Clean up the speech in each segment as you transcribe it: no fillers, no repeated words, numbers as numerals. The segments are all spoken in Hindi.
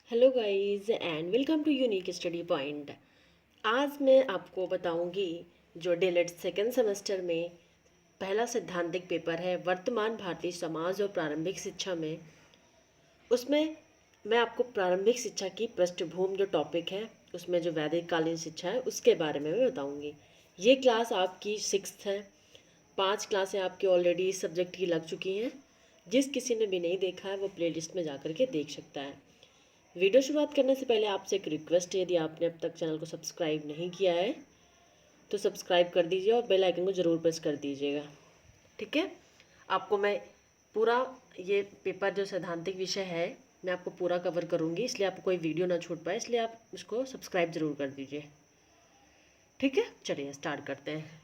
Hello guys and welcome to unique study point. आज मैं आपको बताऊंगी जो डीएलएड सेकेंड सेमेस्टर में पहला सिद्धांतिक पेपर है वर्तमान भारतीय समाज और प्रारंभिक शिक्षा में। उसमें मैं आपको प्रारंभिक शिक्षा की पृष्ठभूमि जो टॉपिक है उसमें जो वैदिक कालीन शिक्षा है उसके बारे में मैं बताऊंगी। ये क्लास आपकी 6th है। 5 क्लासें आपकी ऑलरेडी इस सब्जेक्ट की लग चुकी हैं। जिस किसी ने भी नहीं देखा है वो प्लेलिस्ट में जा कर के देख सकता है। वीडियो शुरुआत करने से पहले आपसे एक रिक्वेस्ट है, यदि आपने अब तक चैनल को सब्सक्राइब नहीं किया है तो सब्सक्राइब कर दीजिए और बेल आइकन को ज़रूर प्रेस कर दीजिएगा। ठीक है, आपको मैं पूरा ये पेपर जो सैद्धांतिक विषय है मैं आपको पूरा कवर करूँगी, इसलिए आपको कोई वीडियो ना छूट पाए, इसलिए आप उसको सब्सक्राइब ज़रूर कर दीजिए। ठीक है, चलिए स्टार्ट करते हैं।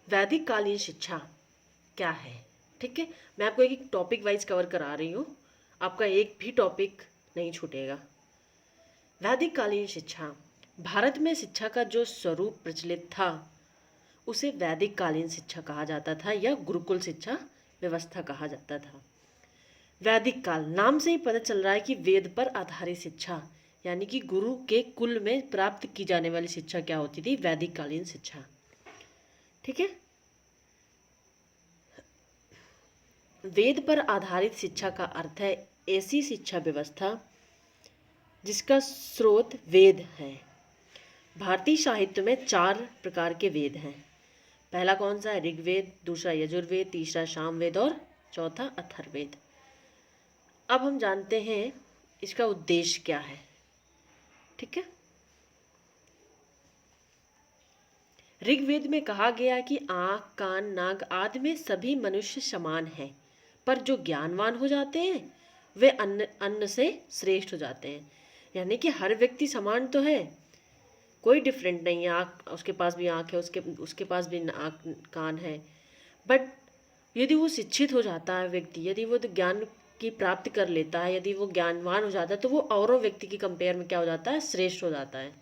वैदिक कालीन शिक्षा क्या है? ठीक है, मैं आपको एक टॉपिक वाइज कवर करा रही हूँ, आपका एक भी टॉपिक नहीं छूटेगा। वैदिक कालीन शिक्षा, भारत में शिक्षा का जो स्वरूप प्रचलित था उसे वैदिक कालीन शिक्षा कहा जाता था या गुरुकुल शिक्षा व्यवस्था कहा जाता था। वैदिक काल नाम से ही पता चल रहा है कि वेद पर आधारित शिक्षा, यानी कि गुरु के कुल में प्राप्त की जाने वाली शिक्षा क्या होती थी? वैदिक कालीन शिक्षा। ठीक है, वेद पर आधारित शिक्षा का अर्थ है ऐसी शिक्षा व्यवस्था जिसका स्रोत वेद है। भारतीय साहित्य में 4 प्रकार के वेद हैं। पहला कौन सा है? ऋग्वेद, दूसरा यजुर्वेद, तीसरा सामवेद और चौथा अथर्ववेद। अब हम जानते हैं इसका उद्देश्य क्या है। ठीक है, ऋग्वेद में कहा गया कि आँख, कान, नाक आदि में सभी मनुष्य समान हैं, पर जो ज्ञानवान हो जाते हैं वे अन्न अन्न से श्रेष्ठ हो जाते हैं। यानी कि हर व्यक्ति समान तो है, कोई डिफरेंट नहीं है। आँख, उसके पास भी आँख है, उसके पास भी आँख कान है, बट यदि वो शिक्षित हो जाता है व्यक्ति, यदि वो तो ज्ञान की प्राप्ति कर लेता है, यदि वो ज्ञानवान हो जाता है तो वो औरों व्यक्ति की कंपेयर में क्या हो जाता है? श्रेष्ठ हो जाता है।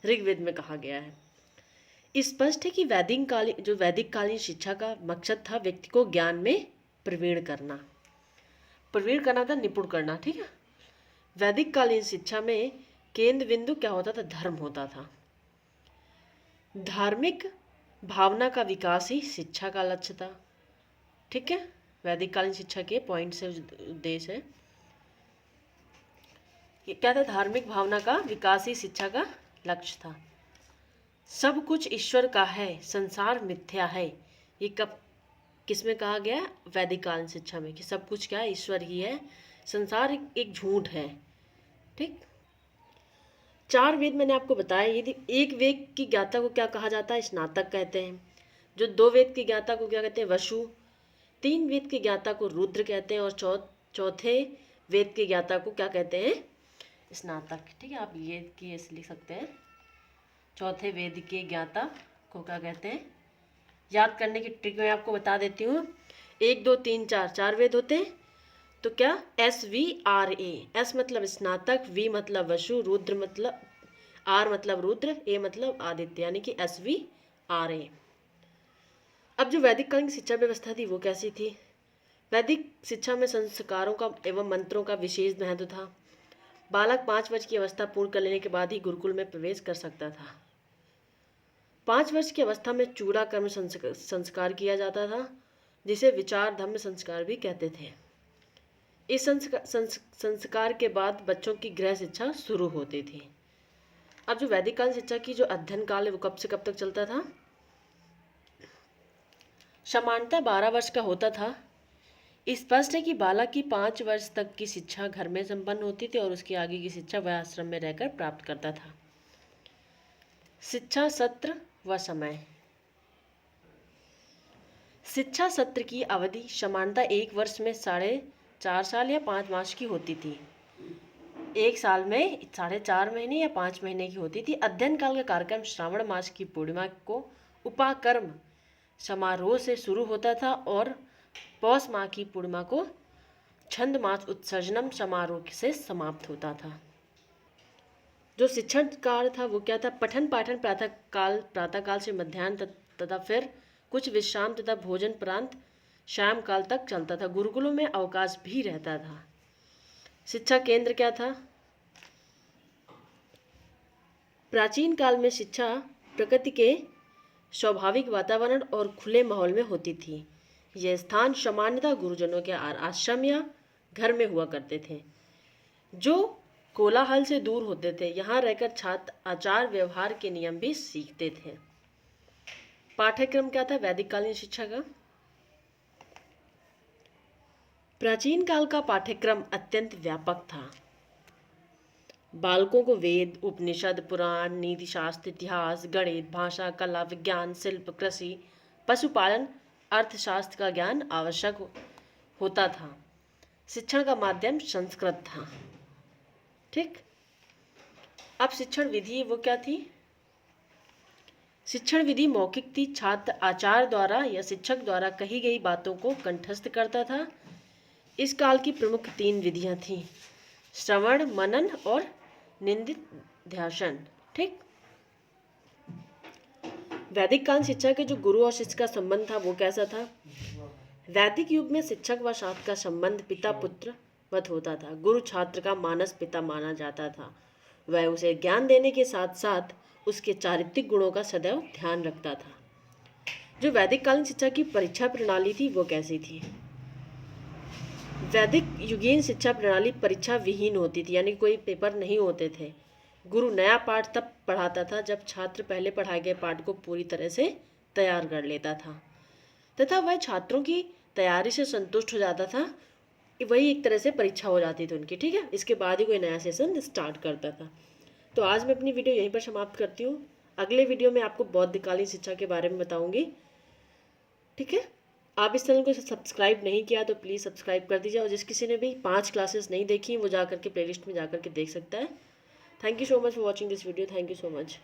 ऋग्वेद में कहा गया है। स्पष्ट है कि वैदिक कालीन शिक्षा का मकसद था व्यक्ति को ज्ञान में प्रवीण करना था, निपुण करना। ठीक है, वैदिक कालीन शिक्षा में केंद्र बिंदु क्या होता था? धर्म होता था। धार्मिक भावना का विकास ही शिक्षा का लक्ष्य था। ठीक है, वैदिक कालीन शिक्षा के पॉइंट से उद्देश्य है ये क्या था? धार्मिक भावना का विकास ही शिक्षा का लक्ष्य था। सब कुछ ईश्वर का है, संसार मिथ्या है। ये कब किसमें कहा गया? वैदिक कालीन शिक्षा में, कि सब कुछ क्या है? ईश्वर ही है, संसार एक झूठ है। ठीक, 4 वेद मैंने आपको बताया। यदि एक वेद की ज्ञाता को क्या कहा जाता है? स्नातक कहते हैं। जो 2 वेद की ज्ञाता को क्या कहते हैं? वसु। 3 वेद की ज्ञाता को रुद्र कहते हैं और चौथे वेद की ज्ञाता को क्या कहते हैं? स्नातक। ठीक है, आप ये की ऐसे लिख सकते हैं, चौथे वेद के ज्ञाता को क्या कहते हैं? याद करने की ट्रिक मैं आपको बता देती हूँ। 1 2 3 4 4 वेद होते हैं, तो क्या? SVRA। एस मतलब स्नातक, वी मतलब वसु, रुद्र मतलब आर मतलब रुद्र, ए मतलब आदित्य, यानी कि SVRA। अब जो वैदिक कालीन शिक्षा व्यवस्था थी वो कैसी थी? वैदिक शिक्षा में संस्कारों का एवं मंत्रों का विशेष महत्व था। बालक 5 वर्ष की अवस्था पूर्ण कर लेने के बाद ही गुरुकुल में प्रवेश कर सकता था। 5 वर्ष की अवस्था में चूड़ा कर्म संस्कार किया जाता था, जिसे विचार धम्म संस्कार भी कहते थे। इस संस्कार के बाद बच्चों की गृह शिक्षा शुरू होती थी। अब जो वैदिक कालीन शिक्षा की जो अध्ययन काल है वो कब से कब तक चलता था? सामान्यतः 12 वर्ष का होता था। स्पष्ट है कि बालक की 5 वर्ष तक की शिक्षा घर में संपन्न होती थी और उसकी आगे की शिक्षा वह आश्रम में रहकर प्राप्त करता था। शिक्षा सत्र व समय। शिक्षा सत्र की अवधि सामान्यतः 1 वर्ष में 4.5 साल या 5 मास की होती थी। 1 साल में 4.5 महीने या 5 महीने की होती थी। अध्ययन काल का कार्यक्रम श्रावण मास की पूर्णिमा को उपाकर्म समारोह से शुरू होता था और पौष माह की पूर्णिमा को छंद मास उत्सर्जनम समारोह से समाप्त होता था। जो शिक्षण काल था वो क्या था? पठन पाठन प्रातः काल से मध्याह्न तथा फिर कुछ विश्राम तथा भोजन प्रांत शाम काल तक चलता था। गुरुकुलों में अवकाश भी रहता था। शिक्षा केंद्र क्या था? प्राचीन काल में शिक्षा प्रकृति के स्वाभाविक वातावरण और खुले माहौल में होती थी। यह स्थान सामान्यतः गुरुजनों के आश्रम या घर में हुआ करते थे, जो कोलाहल से दूर होते थे। यहाँ रहकर छात्र आचार व्यवहार के नियम भी सीखते थे। पाठ्यक्रम क्या था वैदिक कालीन शिक्षा का? प्राचीन काल का पाठ्यक्रम अत्यंत व्यापक था। बालकों को वेद, उपनिषद, पुराण, नीति शास्त्र, इतिहास, गणित, भाषा, कला, विज्ञान, शिल्प, कृषि, पशुपालन, अर्थशास्त्र का ज्ञान आवश्यक होता था। शिक्षण का माध्यम संस्कृत था। ठीक, अब शिक्षण विधि वो क्या थी? शिक्षण विधि मौखिक थी। छात्र आचार्य द्वारा या शिक्षक द्वारा कही गई बातों को कंठस्थ करता था। इस काल की प्रमुख 3 विधियां थीं: श्रवण, मनन और निधिध्यासन। ठीक, वैदिक काल शिक्षा के जो गुरु और शिष्य का संबंध था वो कैसा था? वैदिक युग में शिक्षक व छात्र का संबंध पिता पुत्र वत होता था। गुरु छात्र का मानस पिता माना जाता था। वह उसे ज्ञान देने के साथ साथ उसके चारित्रिक गुणों का सदैव ध्यान रखता था। जो वैदिक कालीन शिक्षा की परीक्षा प्रणाली थी वो कैसी थी? वैदिक युगीन शिक्षा प्रणाली परीक्षा विहीन होती थी, यानी कोई पेपर नहीं होते थे। गुरु नया पाठ तब पढ़ाता था जब छात्र पहले पढ़ाए गए पाठ को पूरी तरह से तैयार कर लेता था तथा वह छात्रों की तैयारी से संतुष्ट हो जाता था। वही एक तरह से परीक्षा हो जाती थी उनकी। ठीक है, इसके बाद ही कोई नया सेशन स्टार्ट करता था। तो आज मैं अपनी वीडियो यहीं पर समाप्त करती हूँ। अगले वीडियो में आपको बौद्धकालीन शिक्षा के बारे में बताऊंगी। ठीक है, आप इस चैनल को सब्सक्राइब नहीं किया तो प्लीज़ सब्सक्राइब कर दीजिए, और जिस किसी ने भी 5 क्लासेस नहीं देखी वो जा करके प्लेलिस्ट में जा करके देख सकता है। Thank you so much for watching this video. Thank you so much.